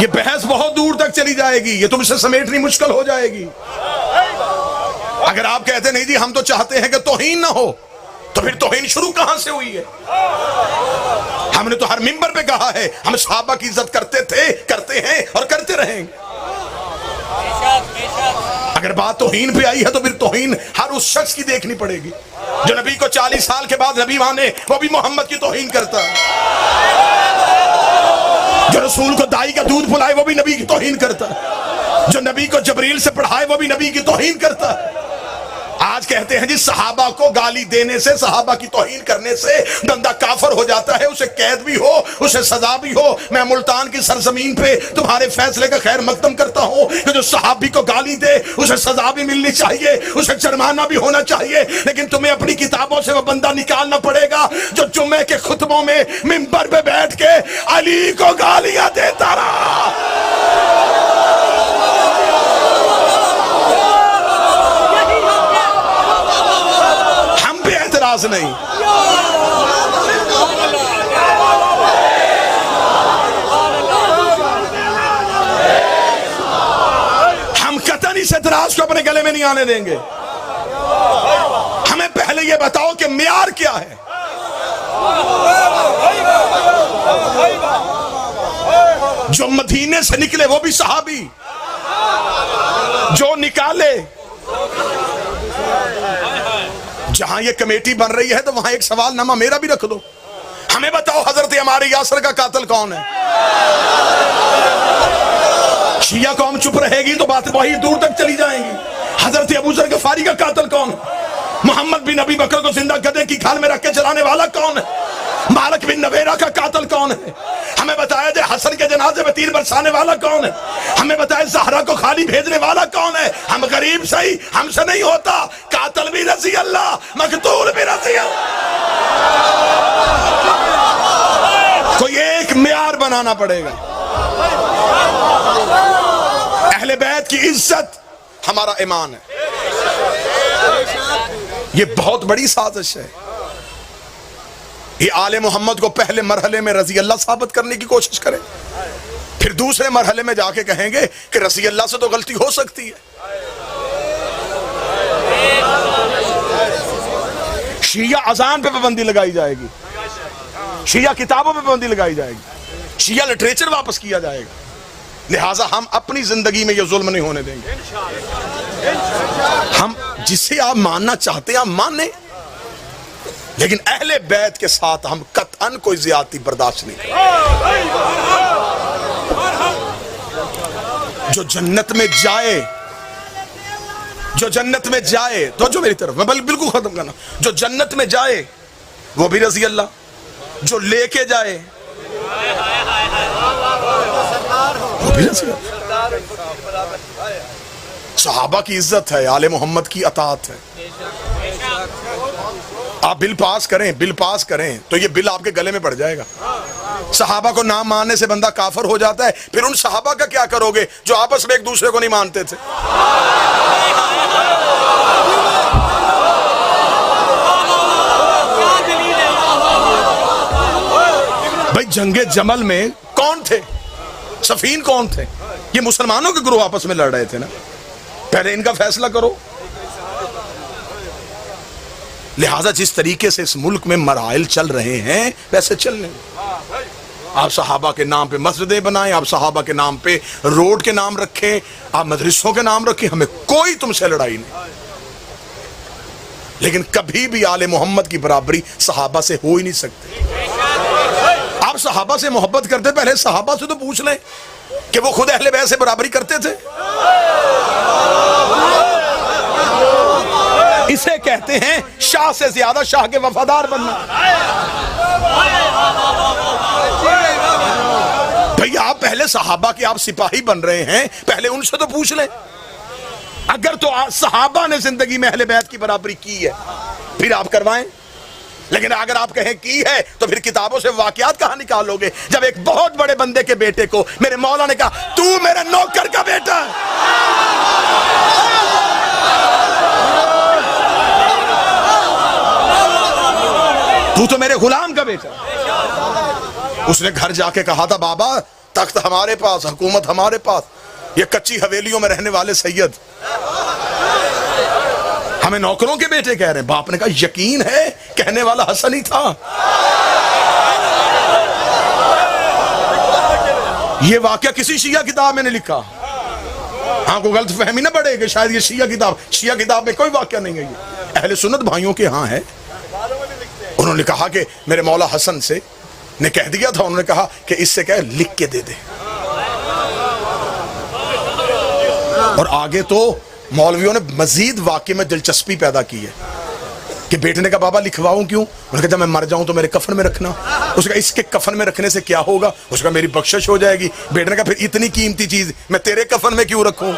ये बहस बहुत दूर तक चली जाएगी, ये तुमसे समेटनी मुश्किल हो जाएगी। अगर आप कहते नहीं जी हम तो चाहते हैं कि तौहीन ना हो, तो फिर तौहीन शुरू कहां से हुई है? हमने तो हर मिंबर पे कहा है हम सहाबा की इज्जत करते थे, करते हैं और करते रहेंगे। अगर बात तौहीन पे आई है तो फिर तौहीन हर उस शख्स की देखनी पड़ेगी जो नबी को 40 साल के बाद नबी माने, वो भी मोहम्मद की तौहीन करता है। जो रसूल को दाई का दूध पिलाए वो भी नबी की तौहीन करता है। जो नबी को जबरील से पढ़ाए वो भी नबी की तौहीन करता है। आज कहते हैं जी सहाबा को गाली देने से, सहाबा की तौहीन करने से बंदा काफिर हो जाता है, उसे कैद भी हो, उसे सजा भी हो। मैं मुल्तान की सरजमीन पे तुम्हारे फैसले का खैर मकदम करता हूं कि जो सहाबी को गाली दे उसे सजा भी मिलनी चाहिए, उसे जुर्माना भी होना चाहिए, लेकिन तुम्हें अपनी किताबों से वो बंदा निकालना पड़ेगा जो जुम्मे के खुतबों में मिंबर पे बैठ के अली को गालियां देता रहा। नहीं, हम कतई इस एतराज को अपने गले में नहीं आने देंगे। हमें पहले यह बताओ कि मियार क्या है। जो मदीने से निकले वो भी सहाबी, जो निकाले। जहां ये कमेटी बन रही है तो वहां एक सवालनामा मेरा भी रख दो। हमें बताओ हजरत अम्मार यासिर का कातिल कौन है? शिया कौम चुप रहेगी तो बात वही दूर तक चली जाएंगी। हजरत अबू जर गफारी का कातिल कौन है? मोहम्मद बिन नबी बकर को जिंदा गधे की खाल में रख के चलाने वाला कौन है? मालिक बिन नवेरा का कातिल कौन है? हमें बताया जाए हसन के जनाजे में तीर बरसाने वाला कौन है? हमें बताया ज़हरा को खाली भेजने वाला कौन है? हम गरीब सही, हमसे नहीं होता। कातिल भी रज़ी अल्लाह, मकतूल भी रज़ी अल्लाह। कोई एक मियार बनाना पड़ेगा। अहले बैत की इज्जत हमारा ईमान है। ये बहुत बड़ी साजिश है। ये आले मोहम्मद को पहले मरहले में रज़ी अल्लाह साबित करने की कोशिश करें, फिर दूसरे मरहले में जाके कहेंगे कि रज़ी अल्लाह से तो गलती हो सकती है। शिया अजान पे पाबंदी लगाई जाएगी, शिया किताबों पे पाबंदी लगाई जाएगी, शिया लिटरेचर वापस किया जाएगा। लिहाजा हम अपनी जिंदगी में यह जुल्म नहीं होने देंगे। हम जिसे आप मानना चाहते हैं आप माने, लेकिन अहले बैत के साथ हम कतअन कोई ज्यादती बर्दाश्त नहीं करेंगे। जो जन्नत में जाए, जो जन्नत में जाए, तो जो मेरी तरफ मैं बिल्कुल खत्म करना, जो जन्नत में जाए वो भी रज़ी अल्लाह, जो लेके जाए वो भी रज़ी अल्लाह। सहाबा की इज्जत है, आले मोहम्मद की अताअत है। आप बिल पास करें, बिल पास करें तो ये बिल आपके गले में पड़ जाएगा। सहाबा को नाम मानने से बंदा काफिर हो जाता है, फिर उन सहाबा का क्या करोगे जो आपस में एक दूसरे को नहीं मानते थे? भाई जंगे जमल में कौन थे? सफीन कौन थे? ये मुसलमानों के ग्रुप आपस में लड़ रहे थे ना। पहले इनका फैसला करो। लिहाजा जिस तरीके से इस मुल्क में मराइल चल रहे हैं वैसे चलने। आप सहाबा के नाम पे मस्जिदें बनाएं, आप सहाबा के नाम पे रोड के नाम रखें, आप मदरसों के नाम रखें, हमें कोई तुमसे लड़ाई नहीं। लेकिन कभी भी आले मोहम्मद की बराबरी सहाबा से हो ही नहीं सकती। आप सहाबा से मोहब्बत करते, पहले सहाबा से तो पूछ लें कि वो खुद अहले बैत से बराबरी करते थे। इसे कहते हैं शाह से ज्यादा शाह के वफादार बनना। भैया आप पहले सहाबा के आप सिपाही बन रहे हैं, पहले उनसे तो पूछ लें। अगर तो सहाबा ने जिंदगी में अहले बैत की बराबरी की है फिर आप करवाएं, लेकिन अगर आप कहें की है तो फिर किताबों से वाकयात कहां निकालोगे? जब एक बहुत बड़े बंदे के बेटे को मेरे मौला ने कहा तू मेरे नौकर का बेटा है, तू तो मेरे गुलाम का बेटा। उसने घर जाके कहा था बाबा तख्त हमारे पास, हुकूमत हमारे पास, ये कच्ची हवेलियों में रहने वाले सैयद हमें नौकरों के बेटे कह रहे हैं। बाप ने कहा यकीन है, कहने वाला हसन ही था। ये वाकया किसी शिया किताब में नहीं लिखा। हाँ, को गलत फहमी ना बढ़े कि शायद ये शिया किताब में कोई वाकया नहीं है। ये अहले सुन्नत भाइयों के यहाँ है। उन्होंने कहा कि मेरे मौला हसन से ने कह दिया था, उन्होंने कहा कि इससे क्या लिख के दे दे। और आगे तो मौलवियों ने मजीद वाकये में दिलचस्पी पैदा की है कि बेटे ने कहा बाबा लिखवाऊं क्यों? उन्होंने कहा जब मैं मर जाऊं तो मेरे कफन में रखना। उसका इसके कफन में रखने से क्या होगा? उसका मेरी बख्शिश हो जाएगी। बेटे ने कहा फिर इतनी कीमती चीज मैं तेरे कफन में क्यों रखूं?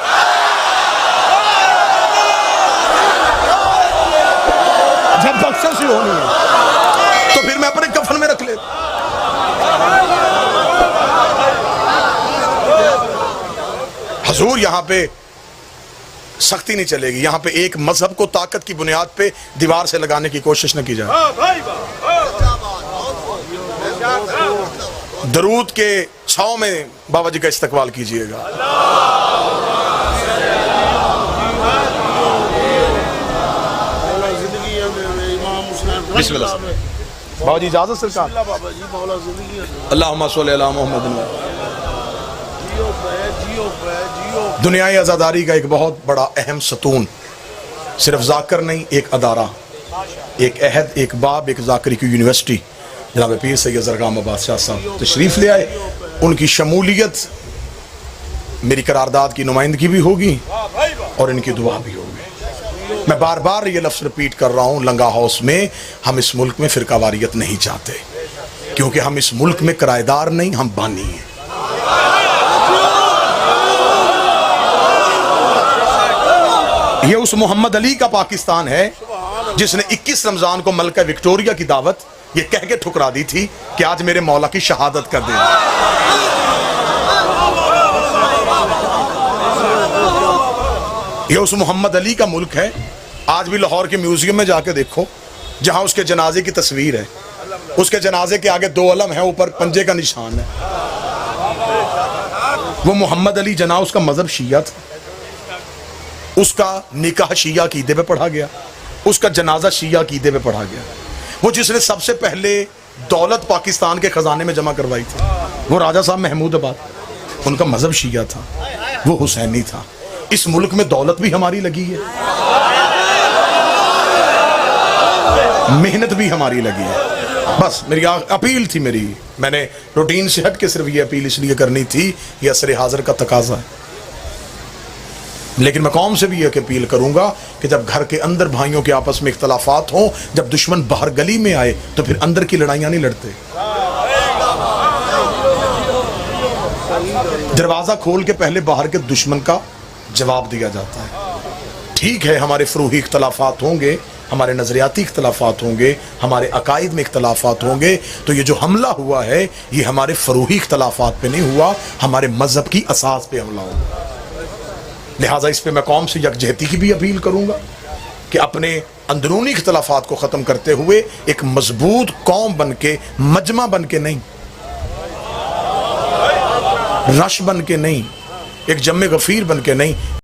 जब बख्शिश ही होनी है तो फिर मैं अपने कफन में रख लेता। हुजूर यहां पे सख्ती नहीं चलेगी। यहां पे एक मजहब को ताकत की बुनियाद पे दीवार से लगाने की कोशिश न की जाए। दरूद के 100 में बाबा जी का इस्तकबाल कीजिएगा। बिस्मिल्लाह बाबा जी, इजाजत सरकार। अल्लाहुम्मा सल्ली अला मुहम्मद। दुनियाई आज़ादारी का एक बहुत बड़ा अहम सतून सिर्फ जाकर नहीं, एक अदारा, एक अहद, एक बाब, एक जाकरी की यूनिवर्सिटी जनाब पीर सैयद ज़रगाम अब्बास शाह साहब तशरीफ़ ले आए। उनकी शमूलियत मेरी करारदाद की नुमाइंदगी भी होगी और इनकी दुआ भी होगी। मैं बार बार ये लफ्ज़ रिपीट कर रहा हूँ, लंगा हाउस में हम इस मुल्क में फ़िरकावारियत नहीं चाहते, क्योंकि हम इस मुल्क में किराएदार नहीं, हम बानी हैं। ये उस मोहम्मद अली का पाकिस्तान है जिसने 21 रमजान को मलका विक्टोरिया की दावत ये कह के ठुकरा दी थी कि आज मेरे मौला की शहादत कर दें। ये उस मोहम्मद अली का मुल्क है। आज भी लाहौर के म्यूजियम में जाके देखो, जहां उसके जनाजे की तस्वीर है, उसके जनाजे के आगे 2 अलम है, ऊपर पंजे का निशान है। वो मोहम्मद अली जना, उसका मजहब शिया था, उसका निकाह शिया कीदे पे पढ़ा गया, उसका जनाजा शिया कीदे पे पढ़ा गया। वो जिसने सबसे पहले दौलत पाकिस्तान के खजाने में जमा करवाई थी, वो राजा साहब महमूदाबाद, उनका मजहब शिया था, वो हुसैनी था। इस मुल्क में दौलत भी हमारी लगी है, मेहनत भी हमारी लगी है। बस मेरी अपील थी, मैंने रूटीन से हट के सिर्फ ये अपील इसलिए करनी थी, ये असर हाजिर का तकाजा है। लेकिन मैं कौम से भी ये अपील करूंगा कि जब घर के अंदर भाइयों के आपस में इख्तलाफात हों, जब दुश्मन बाहर गली में आए तो फिर अंदर की लड़ाइयां नहीं लड़ते। दरवाजा खोल के पहले बाहर के दुश्मन का जवाब दिया जाता है। ठीक है, हमारे फरूही इख्तलाफात होंगे, हमारे नजरियाती इख्तलाफात होंगे, हमारे अकायद में इख्तलाफात होंगे, तो ये जो हमला हुआ है ये हमारे फरूही इख्तलाफात पे नहीं हुआ, हमारे मजहब की असास पे हमला हुआ। लिहाजा इस पे मैं कौम से यकजहती की भी अपील करूंगा कि अपने अंदरूनी इख्तलाफात को ख़त्म करते हुए एक मजबूत कौम बन के, मजमा बन के नहीं, रश बन के नहीं, एक जम्मे गफीर बन के नहीं,